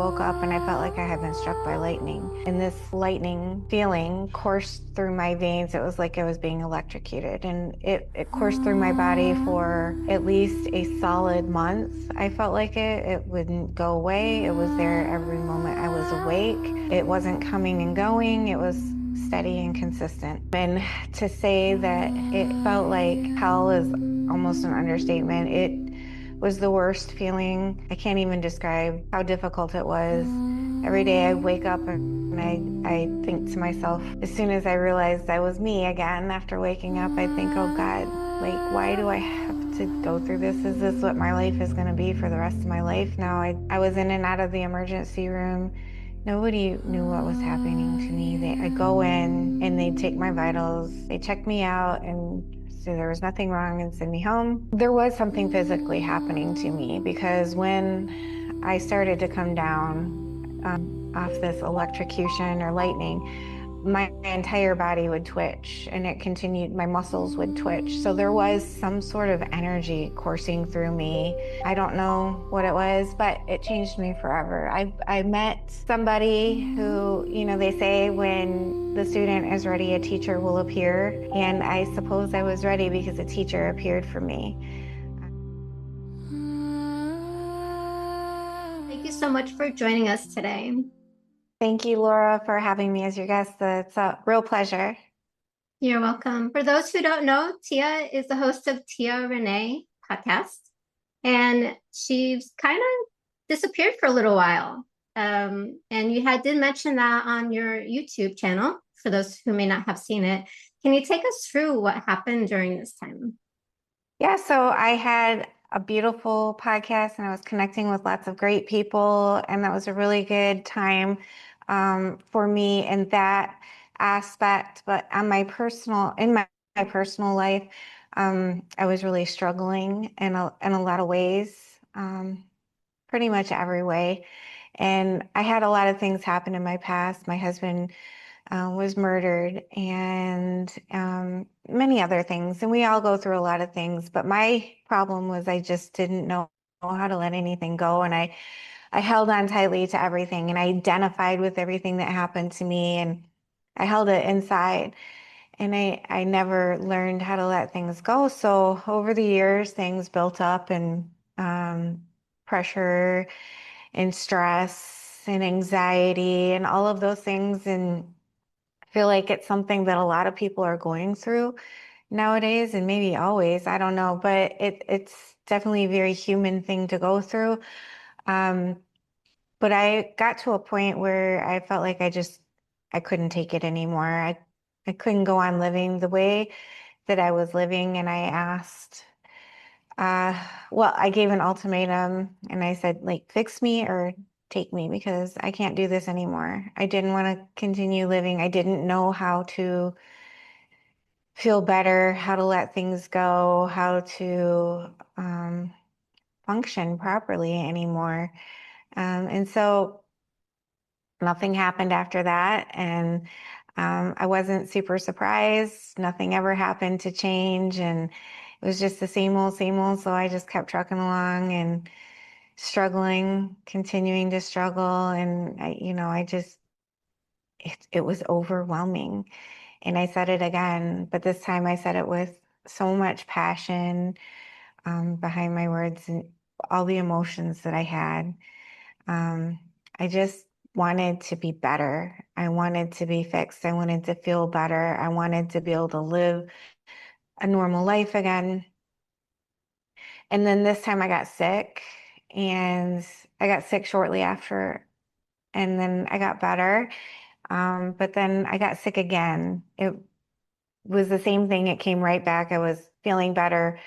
woke up and I felt like I had been struck by lightning. And this lightning feeling coursed through my veins. It was like I was being electrocuted. And it coursed through my body for at least a solid month. I felt like it wouldn't go away. It was there every moment I was awake. It wasn't coming and going. It was steady and consistent. And to say that it felt like hell is almost an understatement. It was the worst feeling. I can't even describe how difficult it was. Every day I wake up and I think to myself, as soon as I realized I was me again after waking up, I think, oh God, like, why do I have to go through this? Is this what my life is going to be for the rest of my life now? I was in and out of the emergency room. Nobody knew what was happening to me. I'd go in and they'd take my vitals. They checked me out and so there was nothing wrong and send me home. There was something physically happening to me because when I started to come down off this electrocution or lightning, my entire body would twitch and it continued, my muscles would twitch. So there was some sort of energy coursing through me. I don't know what it was, but it changed me forever. I met somebody who, they say when the student is ready, a teacher will appear. And I suppose I was ready because a teacher appeared for me. Thank you so much for joining us today. Thank you, Laura, for having me as your guest. It's a real pleasure. You're welcome. For those who don't know, Tia is the host of Tia Renee Podcast, and she's kind of disappeared for a little while. And you did mention that on your YouTube channel, for those who may not have seen it. Can you take us through what happened during this time? Yeah, so I had a beautiful podcast and I was connecting with lots of great people, and that was a really good time for me in that aspect. But on my personal life, I was really struggling in a lot of ways, pretty much every way. And I had a lot of things happen in my past. My husband was murdered and many other things. And we all go through a lot of things. But my problem was I just didn't know how to let anything go. And I held on tightly to everything and I identified with everything that happened to me. And I held it inside. And I never learned how to let things go. So over the years, things built up and pressure and stress and anxiety and all of those things. And feel like it's something that a lot of people are going through nowadays and maybe always, I don't know, but it's definitely a very human thing to go through. Um, but I got to a point where I felt like I couldn't take it anymore. I couldn't go on living the way that I was living. And I asked, uh, I gave an ultimatum and I said, like, fix me or take me because I can't do this anymore. I didn't want to continue living. I didn't know how to feel better, how to let things go, how to function properly anymore. And so nothing happened after that. And I wasn't super surprised. Nothing ever happened to change. And it was just the same old, same old. So I just kept trucking along and struggling, continuing to struggle. And it was overwhelming. And I said it again, but this time I said it with so much passion behind my words and all the emotions that I had. I just wanted to be better. I wanted to be fixed. I wanted to feel better. I wanted to be able to live a normal life again. And then this time I got sick, and I got sick shortly after, and then I got better. But then I got sick again. It was the same thing. It came right back. I was feeling better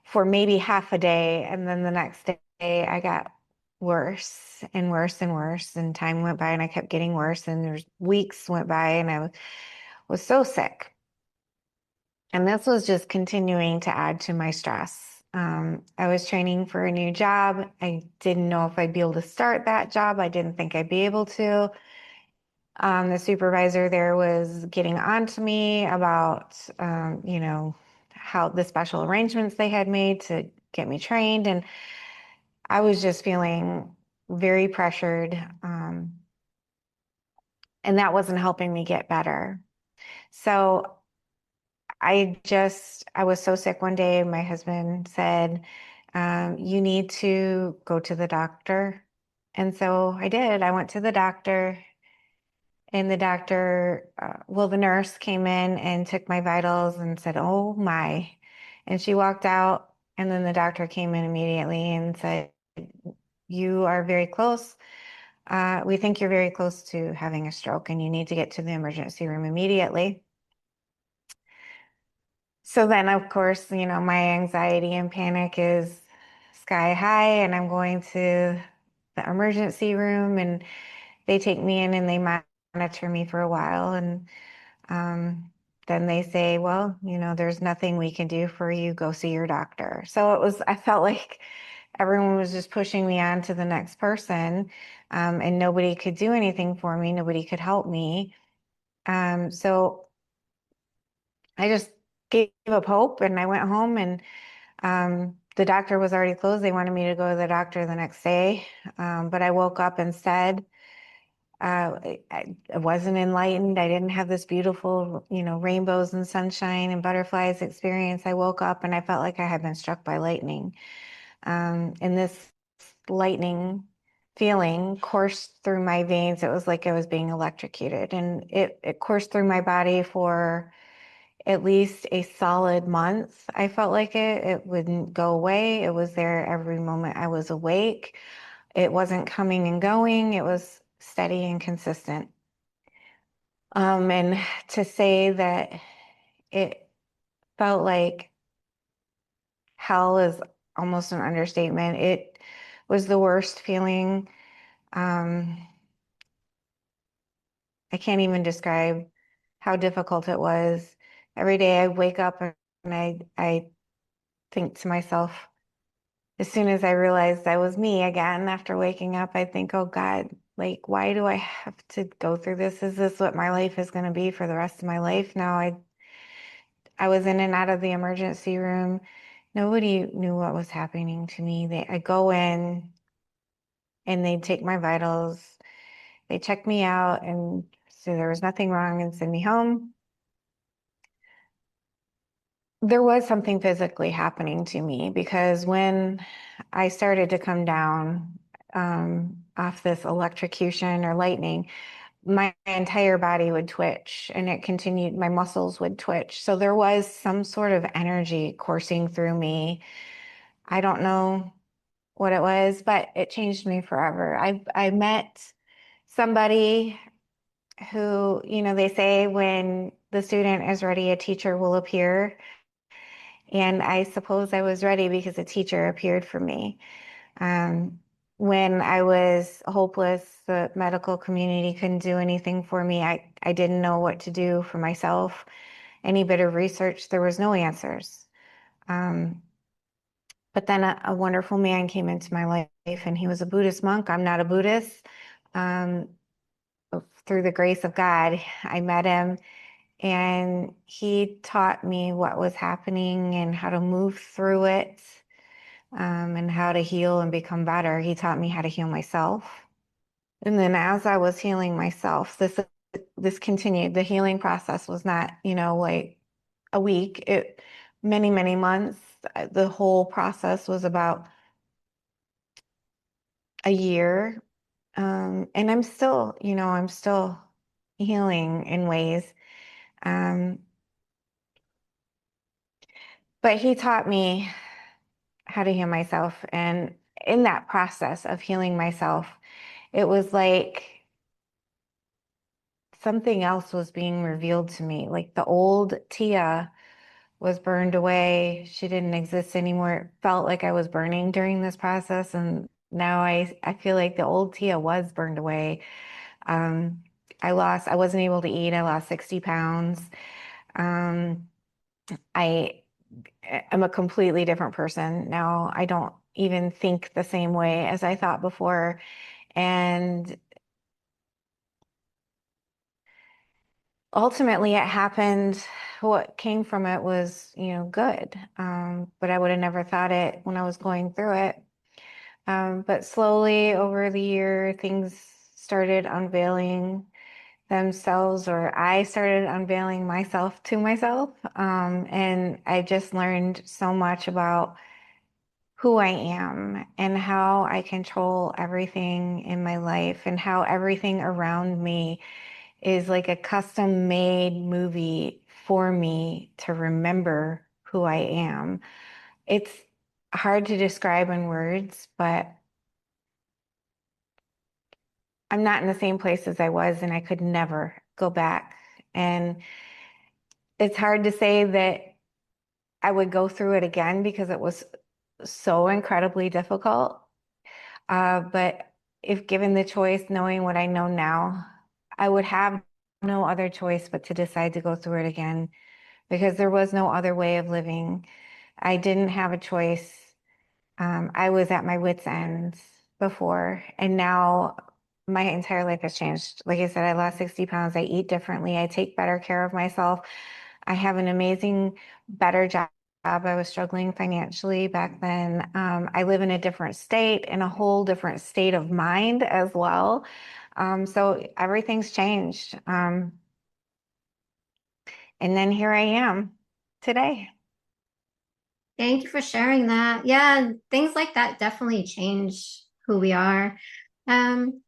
for maybe half a day. And then the next day I got worse and worse and worse. And time went by and I kept getting worse. And there's weeks went by and I was so sick. And this was just continuing to add to my stress. I was training for a new job. I didn't know if I'd be able to start that job. I didn't think I'd be able to. The supervisor there was getting on to me about, how the special arrangements they had made to get me trained. And I was just feeling very pressured. And that wasn't helping me get better. So I was so sick one day. My husband said, you need to go to the doctor. And so I did. I went to the doctor, and the doctor, the nurse came in and took my vitals and said, oh my. And she walked out, and then the doctor came in immediately and said, you are very close. We think you're very close to having a stroke, and you need to get to the emergency room immediately. So then, of course, my anxiety and panic is sky high, and I'm going to the emergency room, and they take me in and they monitor me for a while. And then they say, well, there's nothing we can do for you. Go see your doctor. So I felt like everyone was just pushing me on to the next person, and nobody could do anything for me. Nobody could help me. So I just gave up hope, and I went home, and the doctor was already closed. They wanted me to go to the doctor the next day. But I woke up instead. I wasn't enlightened. I didn't have this beautiful, rainbows and sunshine and butterflies experience. I woke up and I felt like I had been struck by lightning. And this lightning feeling coursed through my veins. It was like I was being electrocuted, and it coursed through my body for at least a solid month. I felt like it wouldn't go away. It was there every moment I was awake. It wasn't coming and going. It was steady and consistent. And to say that it felt like hell is almost an understatement. It was the worst feeling. Um, I can't even describe how difficult it was. Every day I wake up and I think to myself, as soon as I realized I was me again after waking up, I think, oh God, like, why do I have to go through this? Is this what my life is going to be for the rest of my life? Now I was in and out of the emergency room. Nobody knew what was happening to me. I go in and they take my vitals. They check me out and so there was nothing wrong and send me home. There was something physically happening to me because when I started to come down off this electrocution or lightning, my entire body would twitch and it continued, my muscles would twitch. So there was some sort of energy coursing through me. I don't know what it was, but it changed me forever. I met somebody who, they say when the student is ready, a teacher will appear. And I suppose I was ready because a teacher appeared for me. Um, when I was hopeless, the medical community couldn't do anything for me. I didn't know what to do for myself. Any bit of research, there was no answers. Um, but then a wonderful man came into my life, and he was a Buddhist monk. I'm not a Buddhist. Um, through the grace of God, I met him, and he taught me what was happening and how to move through it, and how to heal and become better. He taught me how to heal myself. And then as I was healing myself, this continued. The healing process was not, like a week. It many, many months. The whole process was about a year. And I'm still healing in ways. Um, but he taught me how to heal myself. And in that process of healing myself, it was like something else was being revealed to me. Like the old Tia was burned away. She didn't exist anymore. It felt like I was burning during this process. And now I feel like the old Tia was burned away. Um, I wasn't able to eat. I lost 60 pounds. Um, I am a completely different person now. I don't even think the same way as I thought before. And ultimately it happened. What came from it was, good. But I would have never thought it when I was going through it. But slowly over the year, things started unveiling themselves, or I started unveiling myself to myself. And I just learned so much about who I am and how I control everything in my life and how everything around me is like a custom made movie for me to remember who I am. It's hard to describe in words, but I'm not in the same place as I was, and I could never go back. And it's hard to say that I would go through it again because it was so incredibly difficult. But if given the choice, knowing what I know now, I would have no other choice but to decide to go through it again because there was no other way of living. I didn't have a choice. I was at my wit's end before, and now my entire life has changed. Like I said, I lost 60 pounds. I eat differently. I take better care of myself. I have an amazing, better job. I was struggling financially back then. I live in a different state, in a whole different state of mind as well. So everything's changed. And then here I am today. Thank you for sharing that. Yeah, things like that definitely change who we are. Um,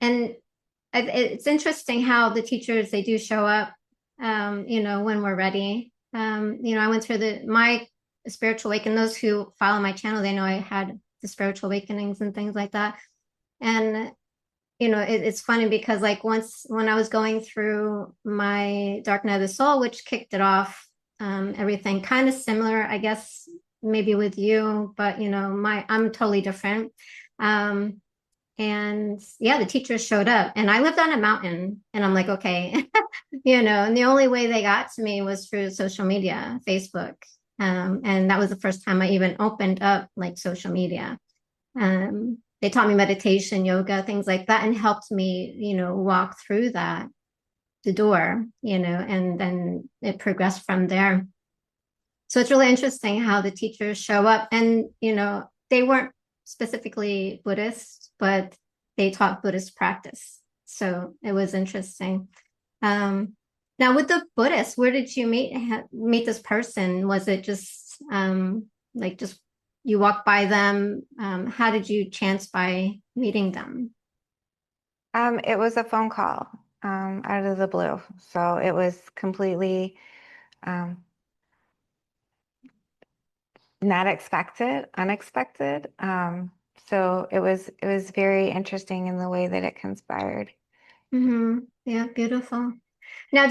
and it's interesting how the teachers they do show up, when we're ready. I went through my spiritual awakening. Those who follow my channel, they know I had the spiritual awakenings and things like that. And it's funny because like once when I was going through my dark night of the soul, which kicked it off, everything kind of similar, I guess, maybe with you, but I'm totally different. Um, and yeah, the teachers showed up and I lived on a mountain and I'm like, okay, and the only way they got to me was through social media, Facebook. And that was the first time I even opened up like social media. They taught me meditation, yoga, things like that, and helped me, walk through the door, and then it progressed from there. So it's really interesting how the teachers show up and, they weren't specifically Buddhist, but they taught Buddhist practice. So it was interesting. Um, Now with the Buddhists, where did you meet this person? Was it just like just you walked by them? How did you chance by meeting them? It was a phone call, out of the blue. So it was completely, um, not expected, unexpected. So it was very interesting in the way that it conspired. Yeah, beautiful. Now,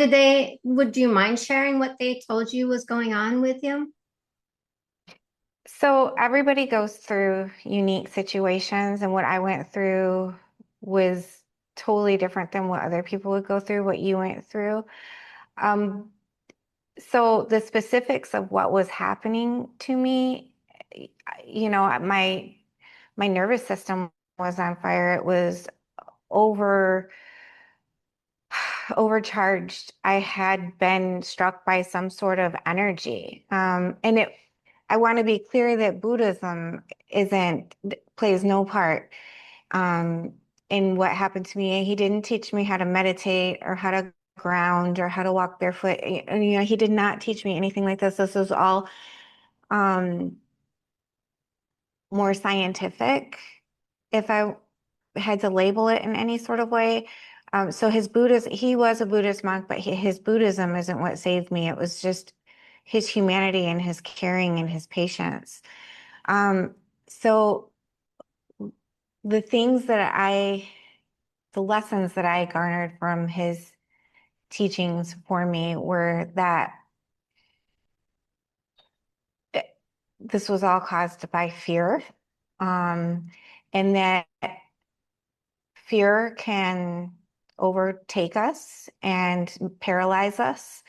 would you mind sharing what they told you was going on with you? So everybody goes through unique situations, and what I went through was totally different than what other people would go through, what you went through. Um, so the specifics of what was happening to me, my nervous system was on fire. It was over overcharged. I had been struck by some sort of energy. I want to be clear that Buddhism isn't plays no part in what happened to me. He didn't teach me how to meditate or how to ground or how to walk barefoot. He did not teach me anything like this. This was all um, more scientific, if I had to label it in any sort of way. So he was a Buddhist monk, but his Buddhism isn't what saved me. It was just his humanity and his caring and his patience. So the the lessons that I garnered from his teachings for me were that this was all caused by fear, um, and that fear can overtake us and paralyze us.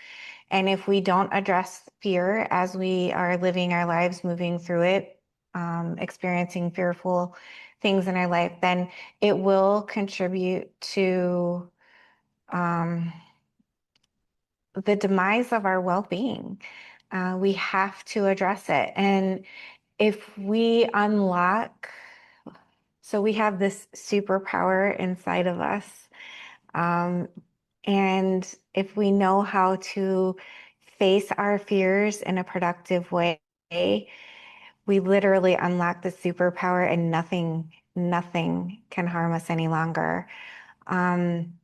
And if we don't address fear as we are living our lives, moving through it, experiencing fearful things in our life, then it will contribute to um, the demise of our well-being. We have to address it. And if we unlock So we have this superpower inside of us. Um, and if we know how to face our fears in a productive way, we literally unlock the superpower and nothing can harm us any longer. Um,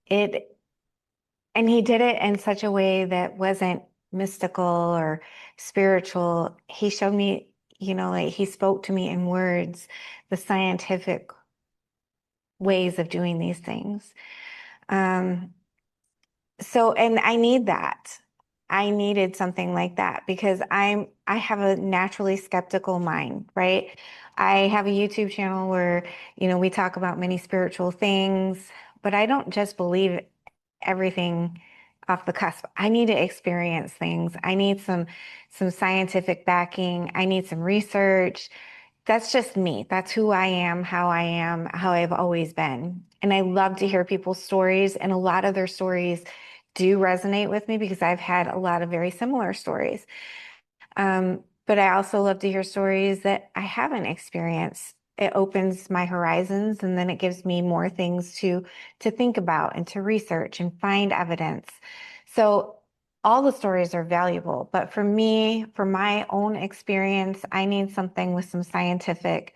it, and he did it in such a way that wasn't mystical or spiritual. He showed me, like he spoke to me in words, the scientific ways of doing these things. Um, and I need that. I needed something like that because I have a naturally skeptical mind, right? I have a YouTube channel where, we talk about many spiritual things, but I don't just believe everything off the cusp. I need to experience things. I need some scientific backing. I need some research. That's just me. That's who I am, how I've always been. And I love to hear people's stories, and a lot of their stories do resonate with me because I've had a lot of very similar stories. But I also love to hear stories that I haven't experienced. It opens my horizons, and then it gives me more things to think about and to research and find evidence. So all the stories are valuable, but for me, for my own experience, I need something with some scientific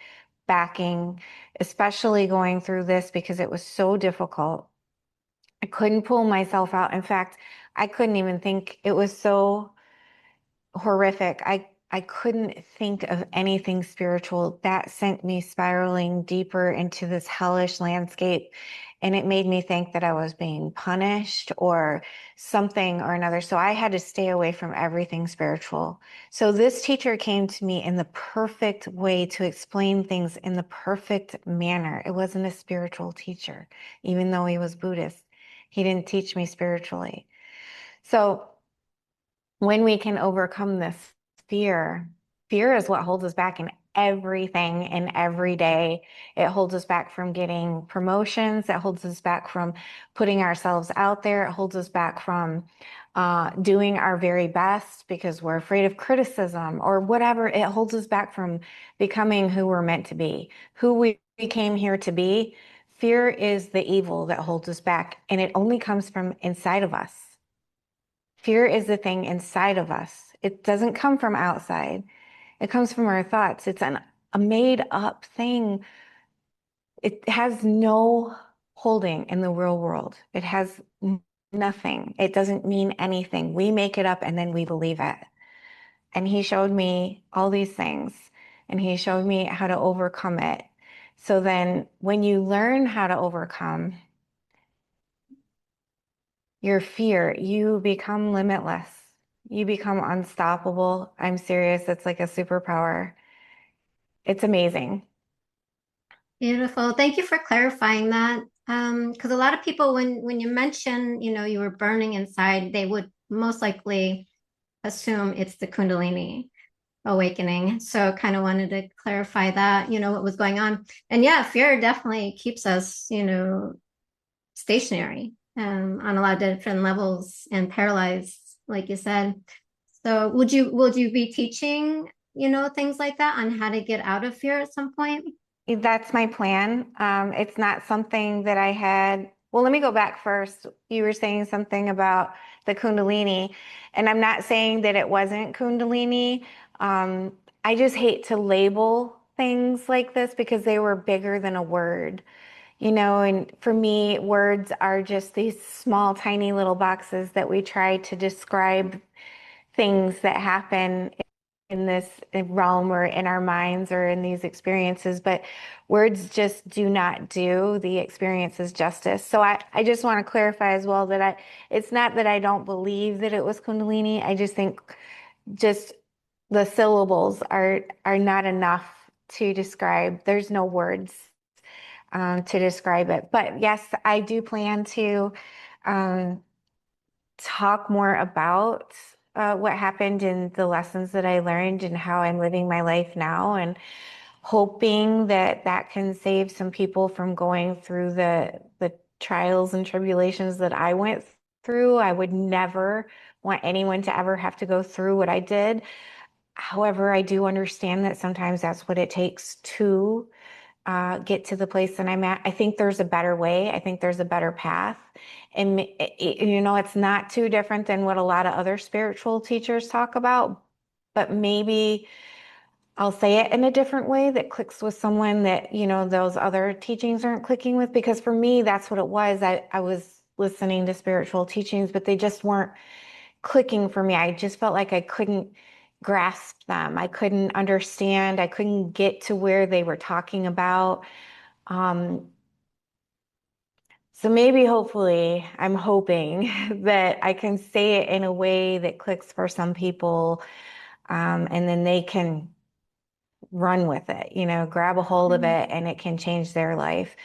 backing, especially going through this because it was so difficult. I couldn't pull myself out. In fact, I couldn't even think. It was so horrific. I couldn't think of anything spiritual. That sent me spiraling deeper into this hellish landscape. And it made me think that I was being punished or something or another. So I had to stay away from everything spiritual. So this teacher came to me in the perfect way to explain things in the perfect manner. It wasn't a spiritual teacher, even though he was Buddhist. He didn't teach me spiritually. So when we can overcome this fear, fear is what holds us back in everything and every day. It holds us back from getting promotions. It holds us back from putting ourselves out there. It holds us back from doing our very best because we're afraid of criticism or whatever. It holds us back from becoming who we're meant to be, who we came here to be. Fear is the evil that holds us back, and it only comes from inside of us. Fear is the thing inside of us. It doesn't come from outside. It comes from our thoughts. It's a made up thing. It has no holding in the real world. It has nothing. It doesn't mean anything. We make it up and then we believe it. And he showed me all these things and he showed me how to overcome it. So then when you learn how to overcome your fear, you become limitless. You become unstoppable. I'm serious. It's like a superpower. It's amazing. Beautiful. Thank you for clarifying that. Because a lot of people, when you mention, you were burning inside, they would most likely assume it's the Kundalini awakening. So kind of wanted to clarify that, what was going on. And yeah, fear definitely keeps us, stationary on a lot of different levels and paralyzed, like you said. So would you be teaching, things like that on how to get out of fear at some point? That's my plan. It's not something that I had. Well, let me go back first. You were saying something about the Kundalini, and I'm not saying that it wasn't Kundalini. Um, I just hate to label things like this because they were bigger than a word. And for me, words are just these small, tiny little boxes that we try to describe things that happen in this realm or in our minds or in these experiences, but words just do not do the experiences justice. So I just want to clarify as well that it's not that I don't believe that it was Kundalini. I just think just the syllables are not enough to describe. There's no words to describe it. But yes, I do plan to um, talk more about what happened and the lessons that I learned and how I'm living my life now, and hoping that that can save some people from going through the trials and tribulations that I went through. I would never want anyone to ever have to go through what I did. However, I do understand that sometimes that's what it takes to get to the place that I'm at. I think there's a better way. I think there's a better path. And, it's not too different than what a lot of other spiritual teachers talk about, but maybe I'll say it in a different way that clicks with someone that, those other teachings aren't clicking with. Because for me, that's what it was. I was listening to spiritual teachings, but they just weren't clicking for me. I just felt like I couldn't grasp them. I couldn't understand. I couldn't get to where they were talking about. Um, so maybe, hopefully, I'm hoping that I can say it in a way that clicks for some people, and then they can run with it, grab a hold of Mhm. it, and it can change their life.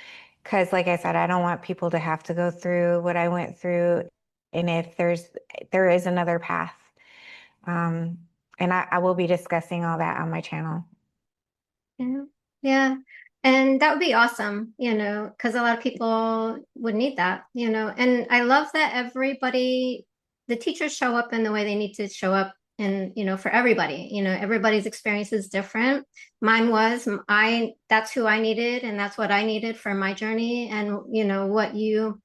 Because, like I said, I don't want people to have to go through what I went through. And if there is another path, um, and I will be discussing all that on my channel. Yeah. Yeah. And that would be awesome, because a lot of people would need that, And I love that the teachers show up in the way they need to show up and, for everybody, everybody's experience is different. Mine was, that's who I needed and that's what I needed for my journey. And, what you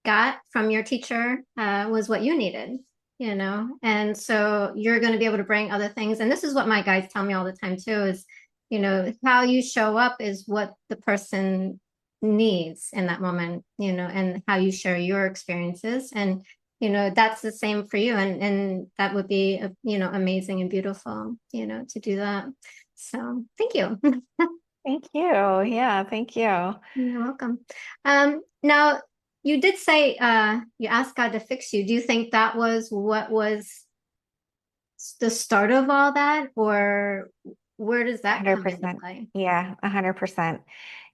got from your teacher was what you needed, And so you're going to be able to bring other things. And this is what my guides tell me all the time too, is, how you show up is what the person needs in that moment, and how you share your experiences. And, that's the same for you. And that would be, amazing and beautiful, to do that. So thank you. Thank you. Yeah, thank you. You're welcome. Now, you did say you asked God to fix you. Do you think that was what was the start of all that, or where does that come into 100%. play? Yeah, 100%.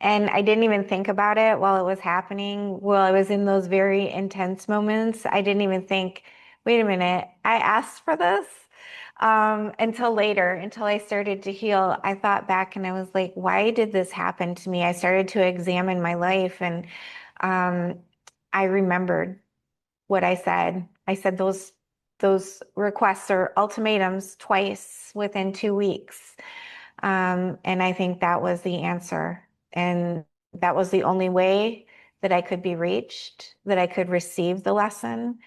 And I didn't even think about it while it was happening. While I was in those very intense moments, I didn't even think, wait a minute, I asked for this. Until later, until I started to heal, I thought back and I was like, why did this happen to me? I started to examine my life, and um, I remembered what I said. I said those requests or ultimatums twice within 2 weeks. And I think that was the answer. And that was the only way that I could be reached, that I could receive the lesson.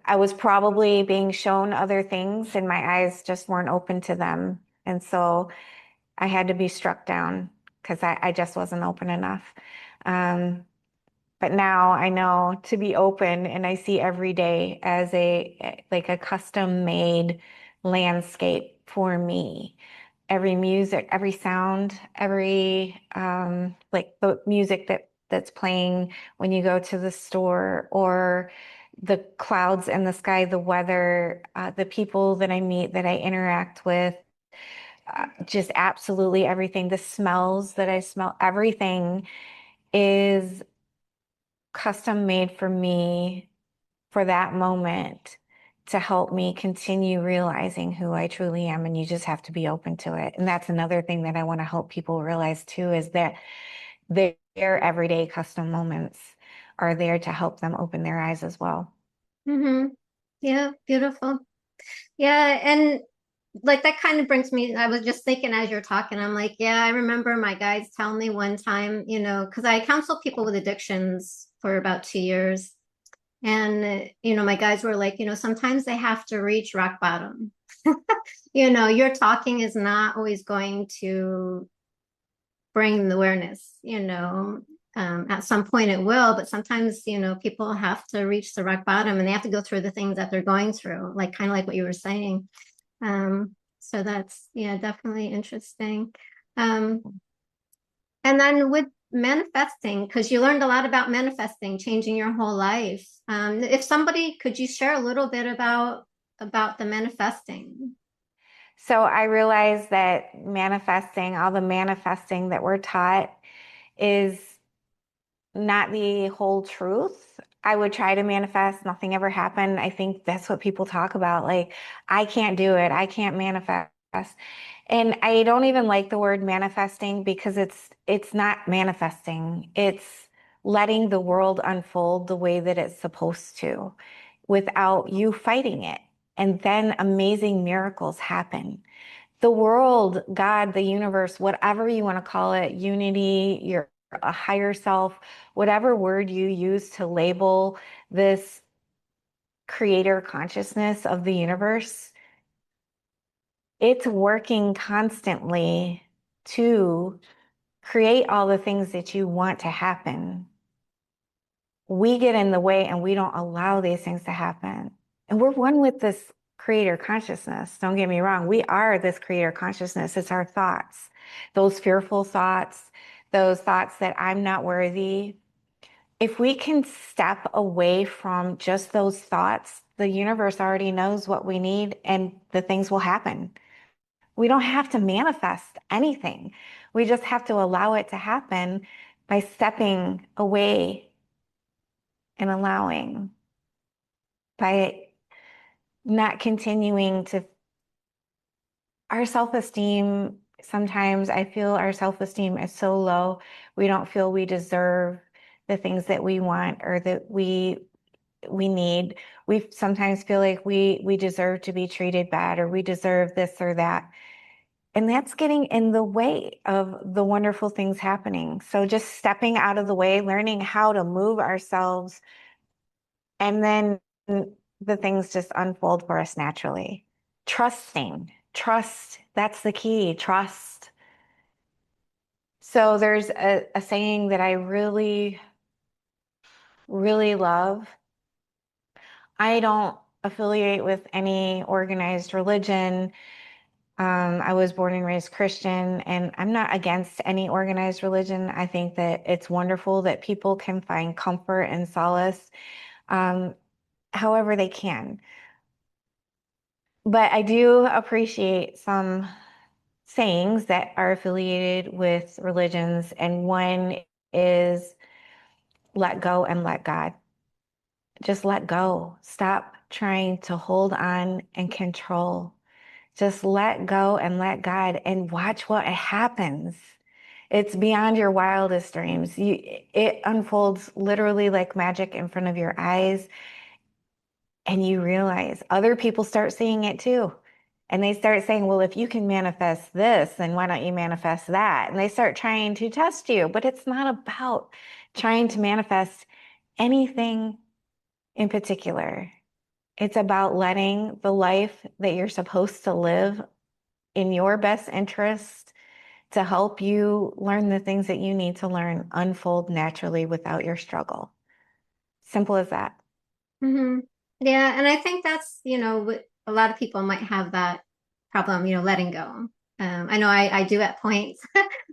I was probably being shown other things, and my eyes just weren't open to them. And so I had to be struck down because I just wasn't open enough. Um, but now I know to be open, and I see every day as like a custom made landscape for me. Every music, every sound, every like the music that's playing when you go to the store, or the clouds in the sky, the weather, the people that I meet, that I interact with, just absolutely everything, the smells that I smell, everything is custom made for me for that moment, to help me continue realizing who I truly am. And you just have to be open to it. And that's another thing that I want to help people realize too, is that their everyday custom moments are there to help them open their eyes as well. Mm-hmm. Yeah, beautiful. Yeah, and like that kind of brings me, I was just thinking as you're talking, I'm like, yeah, I remember my guides telling me one time, because I counsel people with addictions for about 2 years. And, my guys were like, sometimes they have to reach rock bottom. Your talking is not always going to bring the awareness, at some point it will, but sometimes, people have to reach the rock bottom and they have to go through the things that they're going through, like kind of like what you were saying. So that's, yeah, definitely interesting. Um, and then with manifesting, because you learned a lot about manifesting, changing your whole life. If somebody, could you share a little bit about the manifesting? So I realized that manifesting, all the manifesting that we're taught, is not the whole truth. I would try to manifest, nothing ever happened. I think that's what people talk about. Like, I can't do it. I can't manifest. And I don't even like the word manifesting, because it's not manifesting. It's letting the world unfold the way that it's supposed to, without you fighting it. And then amazing miracles happen. the world, God, the universe, whatever you want to call it, unity, your a higher self, whatever word you use to label this creator consciousness of the universe, it's working constantly to create all the things that you want to happen. We get in the way and we don't allow these things to happen. And we're one with this creator consciousness. Don't get me wrong. We are this creator consciousness. It's our thoughts, those fearful thoughts, those thoughts that I'm not worthy. If we can step away from just those thoughts, the universe already knows what we need and the things will happen. We don't have to manifest anything. We just have to allow it to happen by stepping away and allowing, by not continuing to. Our self-esteem, sometimes I feel our self-esteem is so low, we don't feel we deserve the things that we want or that we need. We sometimes feel like we deserve to be treated bad or we deserve this or that. And that's getting in the way of the wonderful things happening. So just stepping out of the way, learning how to move ourselves, and then the things just unfold for us naturally. Trust, that's the key, trust. So there's a saying that I really, really love. I don't affiliate with any organized religion. I was born and raised Christian, and I'm not against any organized religion. I think that it's wonderful that people can find comfort and solace however they can. But I do appreciate some sayings that are affiliated with religions, and one is let go and let God. Just let go. Stop trying to hold on and control. Just let go and let God and watch what happens. It's beyond your wildest dreams. It unfolds literally like magic in front of your eyes. And you realize other people start seeing it too. And they start saying, well, if you can manifest this, then why don't you manifest that? And they start trying to test you. But it's not about trying to manifest anything in particular. It's about letting the life that you're supposed to live in your best interest to help you learn the things that you need to learn unfold naturally without your struggle. Simple as that. Mm-hmm. Yeah, and I think that's, a lot of people might have that problem, letting go. I know I do at points,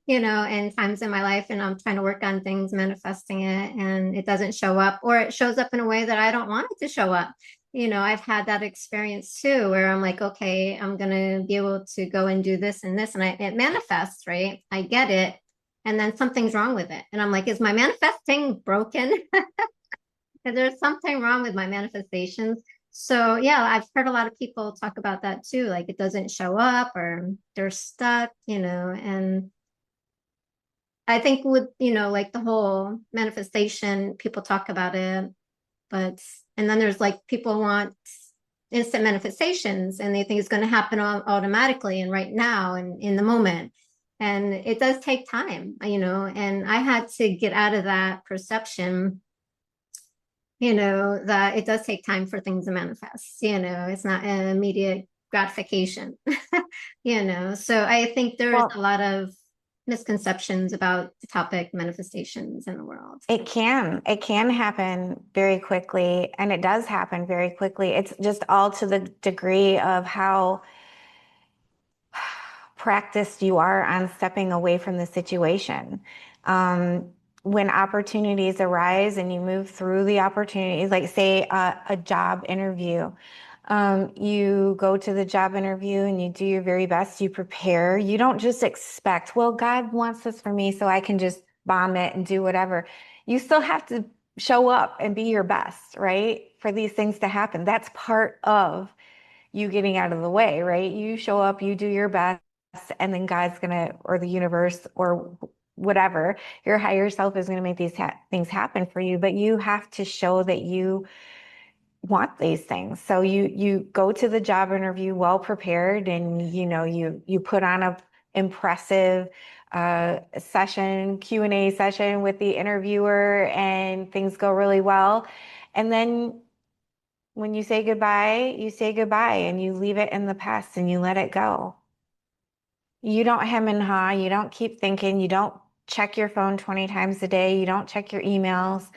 in times in my life, and I'm trying to work on things, manifesting it, and it doesn't show up, or it shows up in a way that I don't want it to show up. I've had that experience too, where I'm like, okay, I'm gonna be able to go and do this and this, and it manifests, right? I get it, and then something's wrong with it, and I'm like, is my manifesting broken? There's something wrong with my manifestations. So yeah, I've heard a lot of people talk about that too. Like it doesn't show up or they're stuck, and I think with, like the whole manifestation, people talk about it, but, and then there's like people want instant manifestations and they think it's going to happen automatically and right now and in the moment. And it does take time, and I had to get out of that perception, that it does take time for things to manifest, it's not an immediate gratification, So I think there's a Well, lot of misconceptions about the topic manifestations in the world. it can happen very quickly, and it does happen very quickly. It's just all to the degree of how practiced you are on stepping away from the situation. When opportunities arise and you move through the opportunities, like say a job interview, you go to the job interview and you do your very best, you prepare. You don't just expect, well, God wants this for me, so I can just bomb it and do whatever. You still have to show up and be your best, right? For these things to happen. That's part of you getting out of the way, right? You show up, you do your best, and then God's gonna, or the universe, or whatever, your higher self is gonna make these things happen for you. But you have to show that you want these things. So you go to the job interview well prepared, and you put on a impressive session, Q&A session with the interviewer, and things go really well. And then when you say goodbye and you leave it in the past and you let it go. You don't hem and haw, you don't keep thinking, you don't check your phone 20 times a day, you don't check your emails.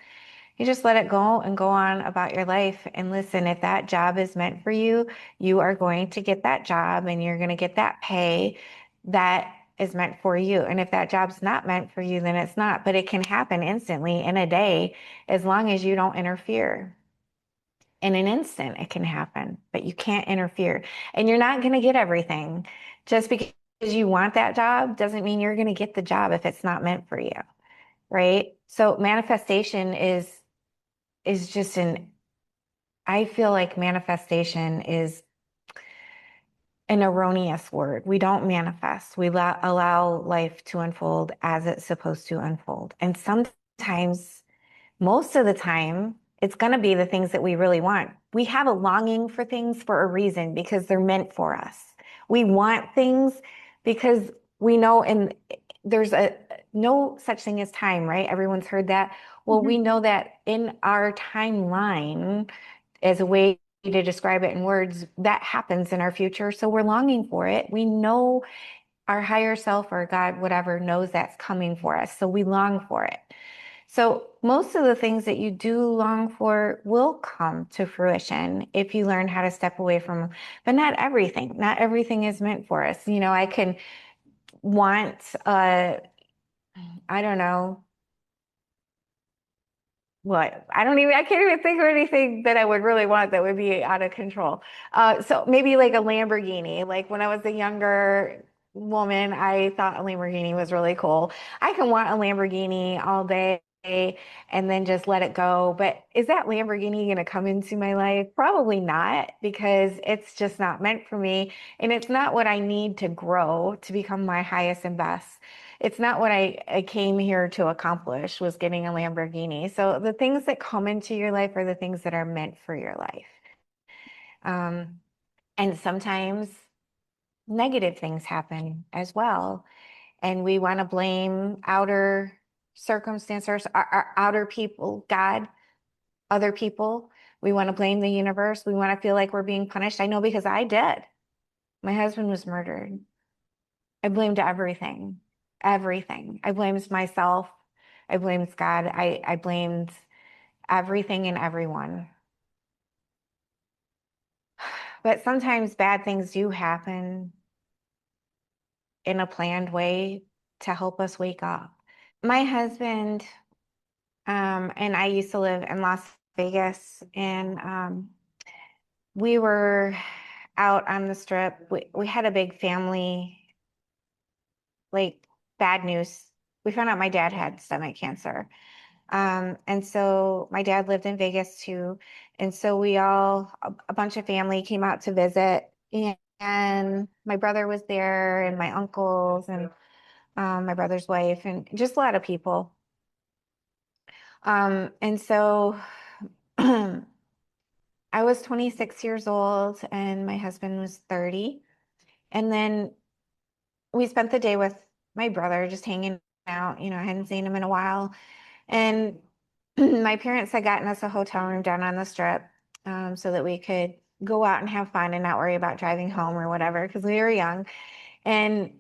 You just let it go and go on about your life. And listen, if that job is meant for you, you are going to get that job and you're going to get that pay that is meant for you. And if that job's not meant for you, then it's not. But it can happen instantly in a day as long as you don't interfere. In an instant, it can happen, but you can't interfere. And you're not going to get everything. Just because you want that job doesn't mean you're going to get the job if it's not meant for you, right? So manifestation is just I feel like manifestation is an erroneous word. We don't manifest. We allow life to unfold as it's supposed to unfold. And sometimes, most of the time, it's going to be the things that we really want. We have a longing for things for a reason, because they're meant for us. We want things because we know, and there's no such thing as time, right? Everyone's heard that. Well, we know that in our timeline, as a way to describe it in words, that happens in our future. So we're longing for it. We know our higher self or God, whatever, knows that's coming for us. So we long for it. So most of the things that you do long for will come to fruition if you learn how to step away from them. But not everything. Not everything is meant for us. I can want, I don't know, I can't even think of anything that I would really want that would be out of control. So maybe like a Lamborghini. Like when I was a younger woman, I thought a Lamborghini was really cool. I can want a Lamborghini all day and then just let it go. But is that Lamborghini going to come into my life? Probably not, because it's just not meant for me. And it's not what I need to grow to become my highest and best. It's not what I came here to accomplish, was getting a Lamborghini. So the things that come into your life are the things that are meant for your life. And sometimes negative things happen as well. And we want to blame outer circumstances, our outer people, God, other people. We want to blame the universe. We want to feel like we're being punished. I know, because I did. My husband was murdered. I blamed everything, everything. I blamed myself. I blamed God. I blamed everything and everyone. But sometimes bad things do happen in a planned way to help us wake up. My husband and I used to live in Las Vegas, and we were out on the strip. We had a big family, like, bad news. We found out my dad had stomach cancer. And so my dad lived in Vegas too. And so a bunch of family came out to visit, and my brother was there, and my uncles, and my brother's wife, and just a lot of people. And so I was 26 years old and my husband was 30. And then we spent the day with my brother, just hanging out. I hadn't seen him in a while. And my parents had gotten us a hotel room down on the strip, so that we could go out and have fun and not worry about driving home or whatever, because we were young. And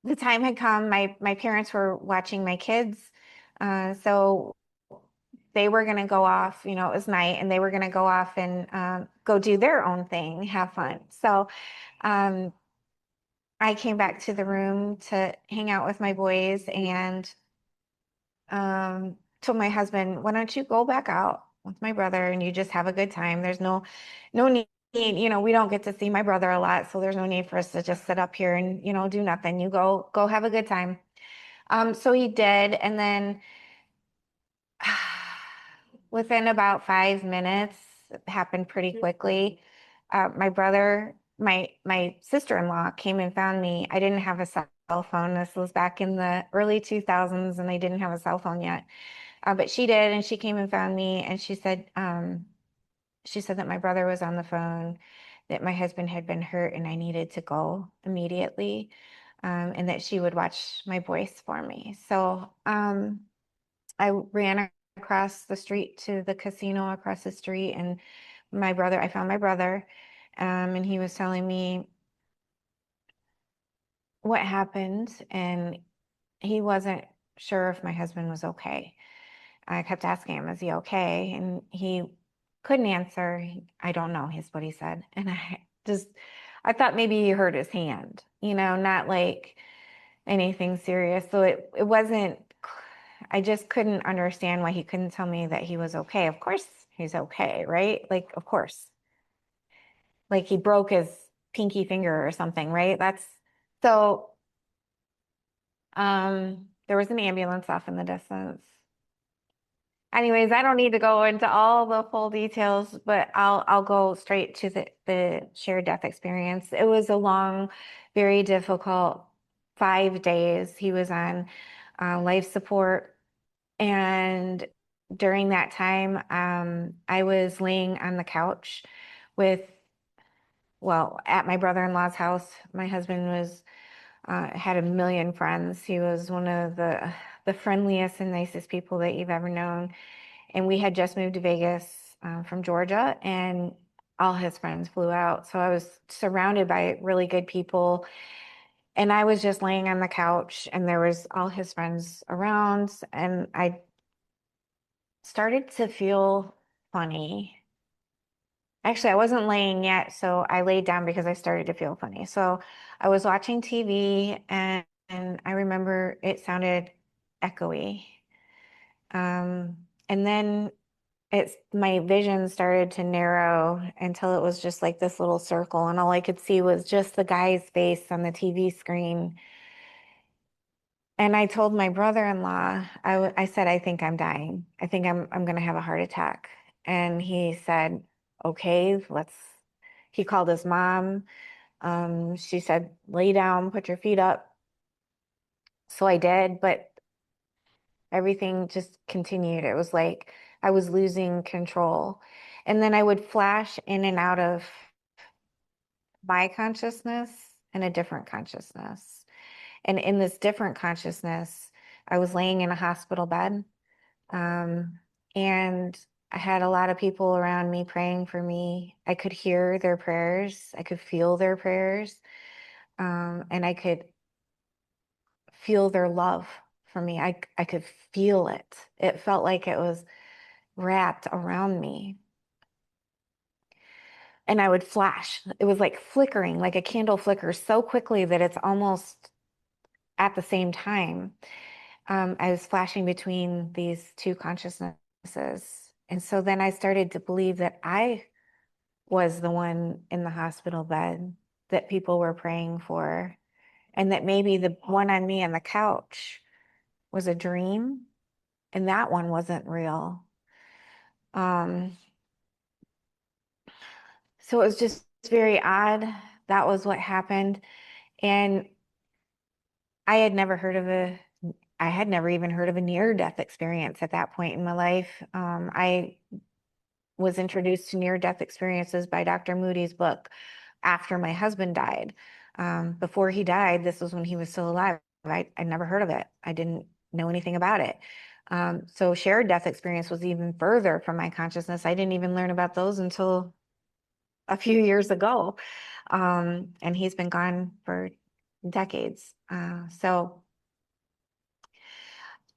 the time had come. My parents were watching my kids. So they were going to go off, it was night, and they were going to go off and go do their own thing, have fun. So um, I came back to the room to hang out with my boys, and told my husband, why don't you go back out with my brother and you just have a good time? There's no need, we don't get to see my brother a lot, so there's no need for us to just sit up here and, do nothing. You go have a good time. So he did, and then within about 5 minutes, it happened pretty quickly. My sister-in-law came and found me. I didn't have a cell phone. This was back in the early 2000s, and I didn't have a cell phone yet. But she did, and she came and found me, and she said that my brother was on the phone, that my husband had been hurt, and I needed to go immediately, and that she would watch my voice for me. So I ran across the street to the casino across the street, and I found my brother, and he was telling me what happened, and he wasn't sure if my husband was okay. I kept asking him, is he okay? And he couldn't answer. I don't know, is what he said. And I thought maybe he hurt his hand, not like anything serious. So it wasn't, I just couldn't understand why he couldn't tell me that he was okay. Of course he's okay, right? Like, of course. Like he broke his pinky finger or something, right? So there was an ambulance off in the distance. Anyways, I don't need to go into all the full details, but I'll go straight to the shared death experience. It was a long, very difficult 5 days. He was on life support, and during that time, I was laying on the couch with, well, at my brother-in-law's house. My husband had a million friends. He was one of the friendliest and nicest people that you've ever known. And we had just moved to Vegas from Georgia, and all his friends flew out. So I was surrounded by really good people. And I was just laying on the couch, and there was all his friends around, and I started to feel funny. Actually, I wasn't laying yet, so I laid down because I started to feel funny. So I was watching TV, and I remember it sounded echoey. And then my vision started to narrow until it was just like this little circle, and all I could see was just the guy's face on the TV screen. And I told my brother-in-law, I said, I think I'm dying. I think I'm going to have a heart attack. And he said, okay, he called his mom. She said, lay down, put your feet up. So I did, but everything just continued. It was like I was losing control. And then I would flash in and out of my consciousness and a different consciousness. And in this different consciousness, I was laying in a hospital bed. Um, and I had a lot of people around me praying for me. I could hear their prayers, I could feel their prayers, and I could feel their love for me. I could feel it. It felt like it was wrapped around me. And I would flash. It was like flickering, like a candle flickers so quickly that it's almost at the same time. I was flashing between these two consciousnesses. And so then I started to believe that I was the one in the hospital bed that people were praying for, and that maybe the one on me on the couch was a dream, and that one wasn't real. Um, so it was just very odd. That was what happened. And I had never even heard of a near-death experience at that point in my life. I was introduced to near-death experiences by Dr. Moody's book after my husband died. Before he died, this was when he was still alive. I never heard of it. I didn't know anything about it. So shared death experience was even further from my consciousness. I didn't even learn about those until a few years ago. And he's been gone for decades. So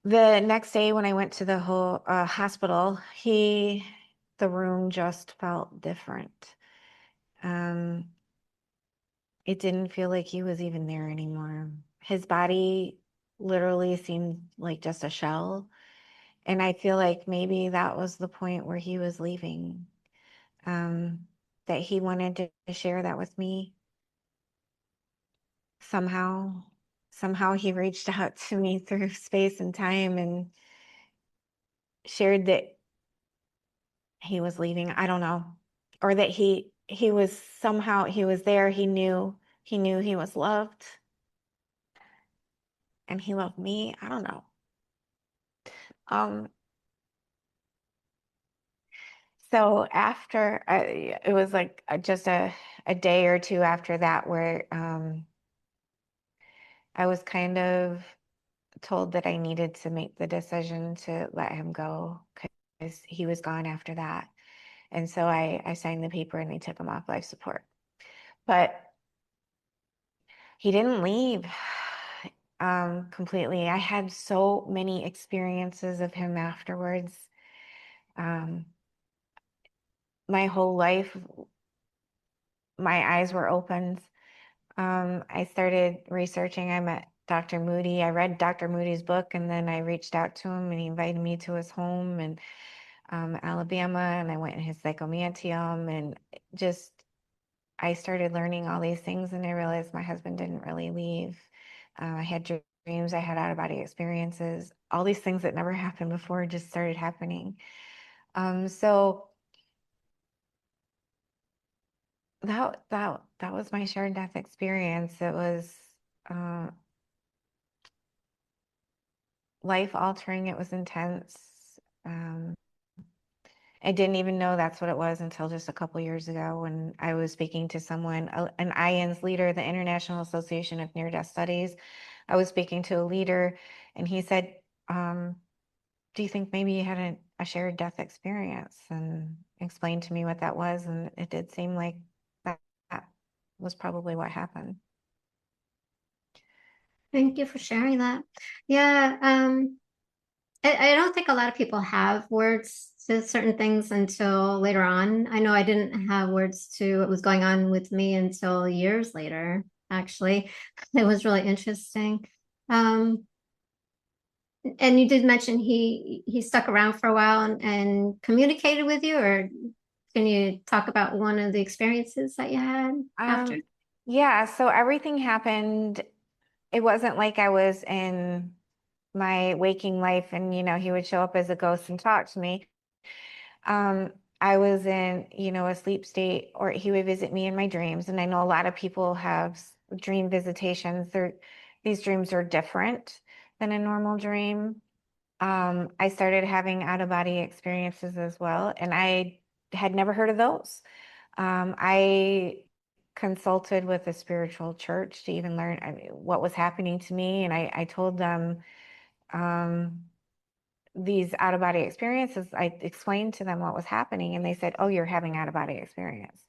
the next day when I went to the whole hospital, the room just felt different. Um, it didn't feel like he was even there anymore. His body literally seemed like just a shell. And I feel like maybe that was the point where he was leaving, that he wanted to share that with me. Somehow he reached out to me through space and time and shared that he was leaving. I don't know. Or that he was there. He knew he was loved, and he loved me. I don't know. So after it was like just a day or two after that where I was kind of told that I needed to make the decision to let him go because he was gone after that. And so I signed the paper and they took him off life support. But he didn't leave completely. I had so many experiences of him afterwards. Um, my whole life, my eyes were opened. I started researching. I met Dr. Moody. I read Dr. Moody's book, and then I reached out to him, and he invited me to his home in Alabama, and I went in his psychomantium, and just I started learning all these things, and I realized my husband didn't really leave. I had dreams, I had out-of-body experiences, all these things that never happened before just started happening. So that was my shared death experience. It was uh, life altering. It was intense. Um, I didn't even know that's what it was until just a couple years ago when I was speaking to someone, an IANS leader, the International Association of Near-Death Studies. I was speaking to a leader, and he said, do you think maybe you had a shared death experience? And explained to me what that was, and it did seem like that was probably what happened. Thank you for sharing that. Yeah, I don't think a lot of people have words to certain things until later on. I know I didn't have words to what was going on with me until years later, actually. It was really interesting. Um, and you did mention he stuck around for a while and communicated with you, or can you talk about one of the experiences that you had after? Um, yeah, so everything happened. It wasn't like I was in my waking life and, he would show up as a ghost and talk to me. Um, I was in, a sleep state, or he would visit me in my dreams. And I know a lot of people have dream visitations. These dreams are different than a normal dream. I started having out-of-body experiences as well, and I had never heard of those. I consulted with a spiritual church to even learn, what was happening to me, and I told them um, these out-of-body experiences. I explained to them what was happening, and they said, "Oh, you're having out-of-body experience."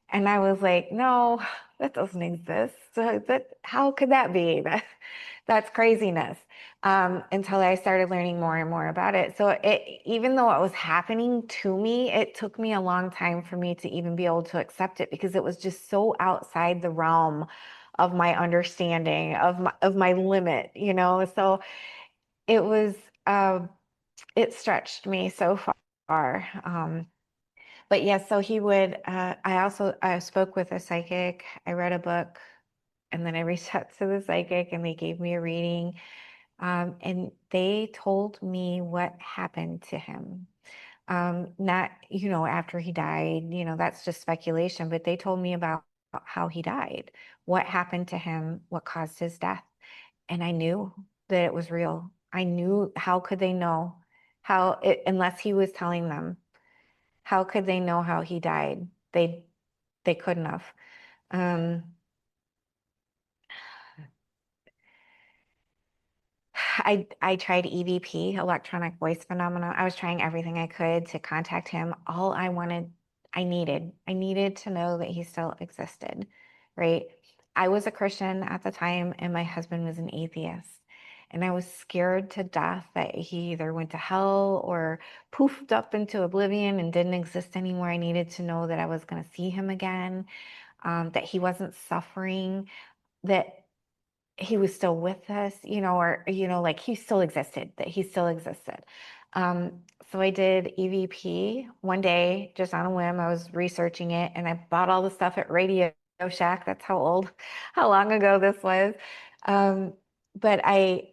And I was like, "No, that doesn't exist. So how could that be? That's craziness." Until I started learning more and more about it. So even though it was happening to me, it took me a long time for me to even be able to accept it because it was just so outside the realm of my understanding of my limit, So it was, it stretched me so far. But yes, so he would, I spoke with a psychic, I read a book, and then I reached out to the psychic and they gave me a reading. And they told me what happened to him. Not, after he died, that's just speculation, but they told me about how he died, what happened to him, what caused his death. And I knew that it was real. I knew, how could they know unless he was telling them, how could they know how he died? They couldn't have. Um, I tried EVP, electronic voice phenomenon. I was trying everything I could to contact him. All I needed to know that he still existed, right? I was a Christian at the time, and my husband was an atheist. And I was scared to death that he either went to hell or poofed up into oblivion and didn't exist anymore. I needed to know that I was going to see him again, that he wasn't suffering, that he was still with us, or, like he still existed, that he still existed. So I did EVP one day, just on a whim. I was researching it and I bought all the stuff at Radio Shack. That's how long ago this was. But I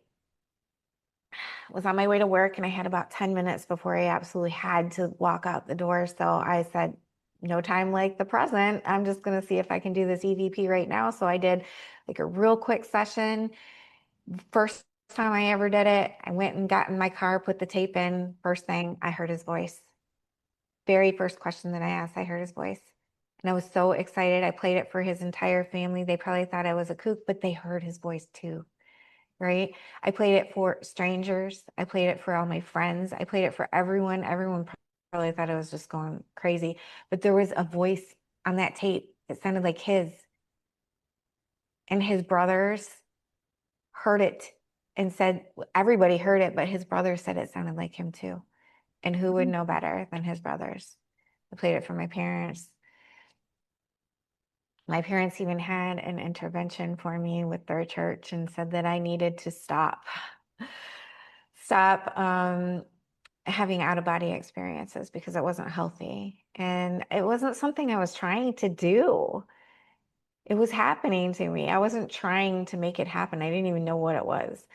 was on my way to work and I had about 10 minutes before I absolutely had to walk out the door. So I said, no time like the present. I'm just going to see if I can do this EVP right now. So I did like a real quick session. First time I ever did it, I went and got in my car, put the tape in. First thing, I heard his voice. very first question that I asked, I heard his voice. And I was so excited. I played it for his entire family. They probably thought I was a kook, but they heard his voice too, right? I played it for strangers. I played it for all my friends. I played it for everyone. Everyone probably thought I was just going crazy. But there was a voice on that tape. It sounded like his. And his brothers heard it and said, everybody heard it, but his brothers said it sounded like him too. And who would know better than his brothers? I played it for my parents. My parents even had an intervention for me with their church and said that I needed to stop having out-of-body experiences because it wasn't healthy. And it wasn't something I was trying to do. It was happening to me. I wasn't trying to make it happen. I didn't even know what it was.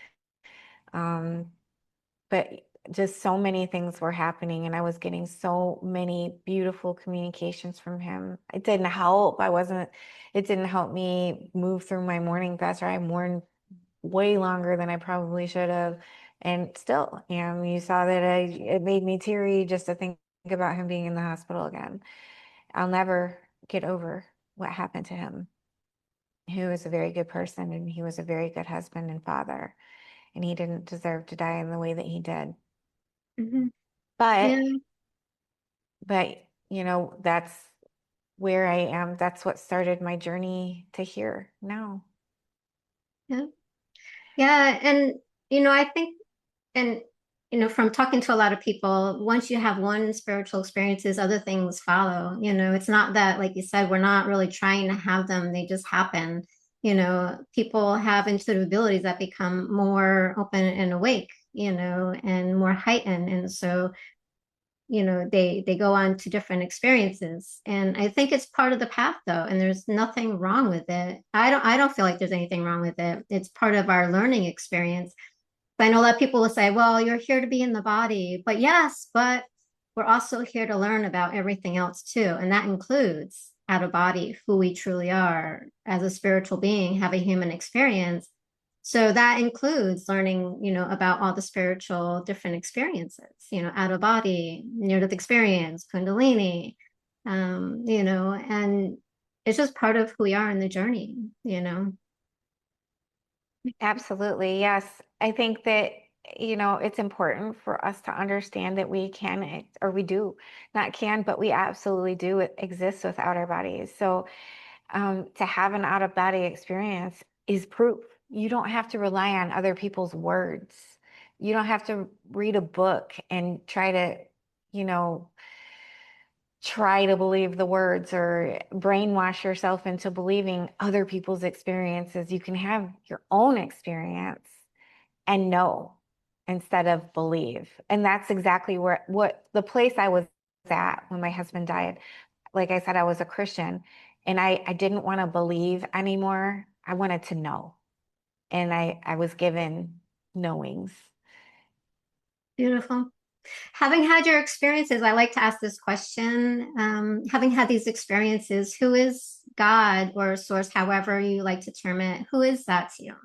But just so many things were happening, and I was getting so many beautiful communications from him. It didn't help. It didn't help me move through my mourning faster. I mourned way longer than I probably should have. And still, you saw that it made me teary just to think about him being in the hospital again. I'll never get over what happened to him. He was a very good person, and he was a very good husband and father, and he didn't deserve to die in the way that he did. Mm-hmm. But, Yeah. but, that's where I am. That's what started my journey to here now. Yeah. Yeah. And, I think, and, from talking to a lot of people, once you have one spiritual experiences, other things follow. It's not that, like you said, we're not really trying to have them, they just happen. People have intuitive abilities that become more open and awake, and more heightened. And so, they go on to different experiences. And I think it's part of the path though, and there's nothing wrong with it. I don't feel like there's anything wrong with it. It's part of our learning experience. But I know a lot of people will say, well, you're here to be in the body. But yes, but we're also here to learn about everything else too. And that includes out of body, who we truly are as a spiritual being, have a human experience. So that includes learning, about all the spiritual different experiences, out of body, near death experience, kundalini, and it's just part of who we are in the journey. Absolutely. Yes. I think that, it's important for us to understand that we can, or we do, not can, but we absolutely do exist without our bodies. So to have an out of body experience is proof. You don't have to rely on other people's words. You don't have to read a book and try to believe the words or brainwash yourself into believing other people's experiences. You can have your own experience and know instead of believe. And that's exactly what the place I was at when my husband died. Like I said, I was a Christian, and I didn't want to believe anymore. I wanted to know. And I was given knowings. Beautiful. Having had your experiences, I like to ask this question. Having had these experiences, who is God or source, however you like to term it, who is that to you?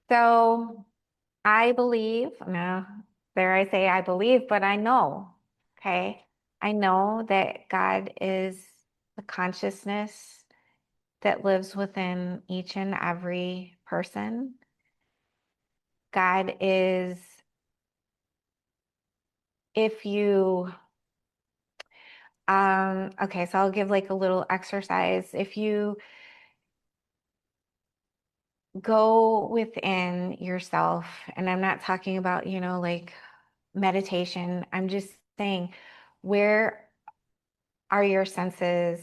So I believe, now there I say I believe, but I know, okay? I know that God is the consciousness that lives within each and every person. God is, if you, okay, so I'll give like a little exercise. If you go within yourself, and I'm not talking about, like meditation, I'm just saying, where are your senses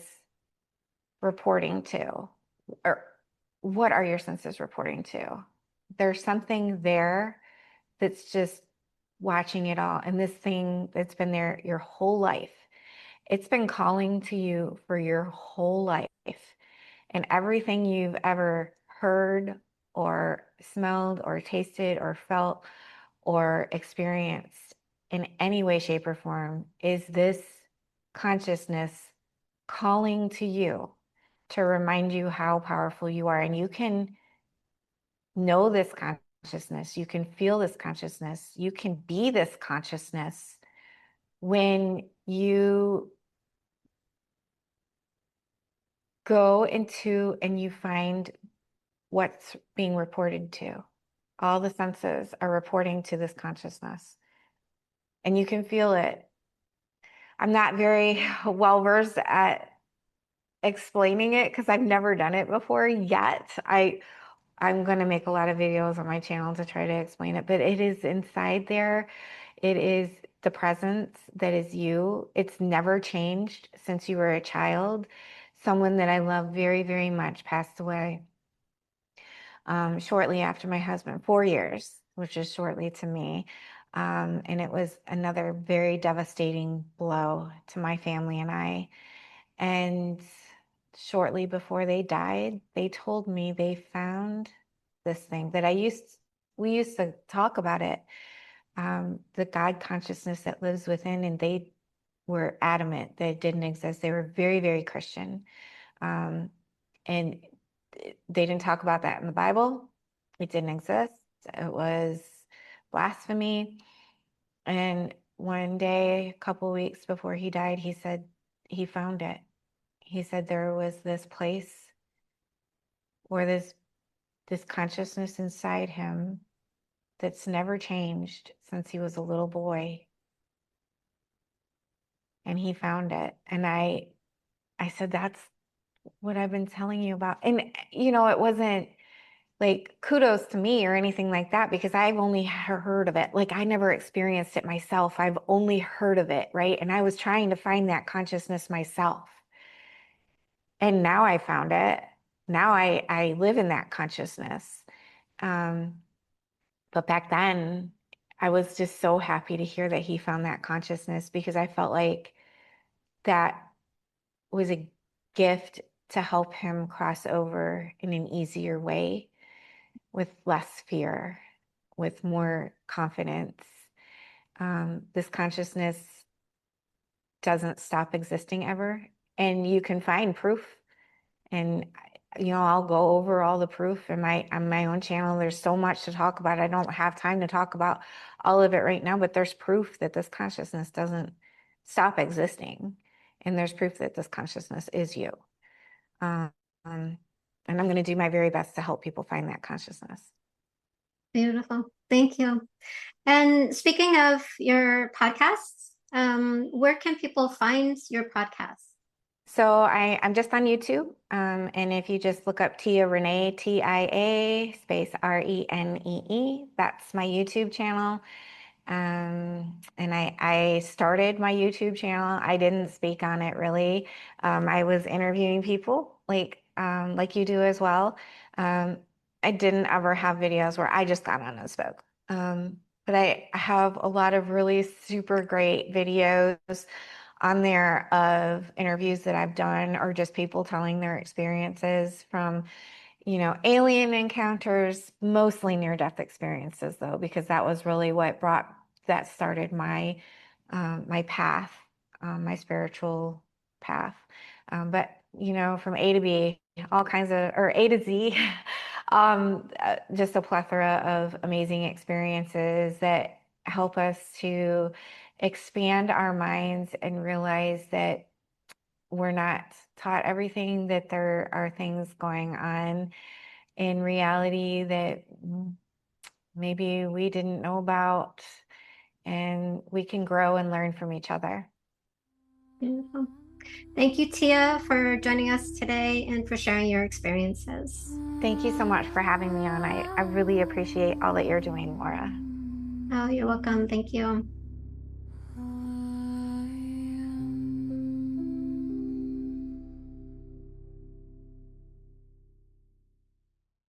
reporting to? Or what are your senses reporting to? There's something there that's just watching it all. And this thing that's been there your whole life, it's been calling to you for your whole life. And everything you've ever heard or smelled or tasted or felt or experienced in any way, shape, or form is this consciousness calling to you to remind you how powerful you are. And you can know this consciousness, you can feel this consciousness, you can be this consciousness when you go into and you find what's being reported to, all the senses are reporting to this consciousness, and you can feel it. I'm not very well versed at explaining it because I've never done it before yet. I'm going to make a lot of videos on my channel to try to explain it, but it is inside there. It is the presence that is you. It's never changed since you were a child. Someone that I love very, very much passed away shortly after my husband, 4 years, which is shortly to me. And it was another very devastating blow to my family and I. And shortly before they died, they told me they found this thing that we used to talk about it, the God consciousness that lives within, and they were adamant that it didn't exist. They were very, very Christian. And they didn't talk about that in the Bible. It didn't exist. It was blasphemy. And one day, a couple weeks before he died, he said he found it. He said there was this place where this consciousness inside him that's never changed since he was a little boy. And he found it. And I said, that's what I've been telling you about. And, it wasn't like kudos to me or anything like that, because I've only heard of it. Like, I never experienced it myself. I've only heard of it, right? And I was trying to find that consciousness myself. And now I found it. Now I live in that consciousness. But back then, I was just so happy to hear that he found that consciousness, because I felt like that was a gift to help him cross over in an easier way, with less fear, with more confidence. This consciousness doesn't stop existing ever. And you can find proof. And, I'll go over all the proof on my own channel. There's so much to talk about. I don't have time to talk about all of it right now, but there's proof that this consciousness doesn't stop existing. And there's proof that this consciousness is you. Um, and I'm going to do my very best to help people find that consciousness. Beautiful. Thank you. And speaking of your podcasts, where can people find your podcast? So I'm just on YouTube. And if you just look up Tia Renee, TIA space RENEE, that's my YouTube channel. And I started my YouTube channel. I didn't speak on it really. I was interviewing people like you do as well. I didn't ever have videos where I just got on and spoke. But I have a lot of really super great videos on there of interviews that I've done, or just people telling their experiences from, alien encounters, mostly near-death experiences though, because that was really what started my path, my spiritual path. But from A to B, all kinds of, or A to Z, just a plethora of amazing experiences that help us to expand our minds and realize that we're not taught everything, that there are things going on in reality that maybe we didn't know about, and we can grow and learn from each other. Beautiful. Thank you, Tia, for joining us today and for sharing your experiences. Thank you so much for having me on. I really appreciate all that you're doing, Laura. Oh, you're welcome. Thank you.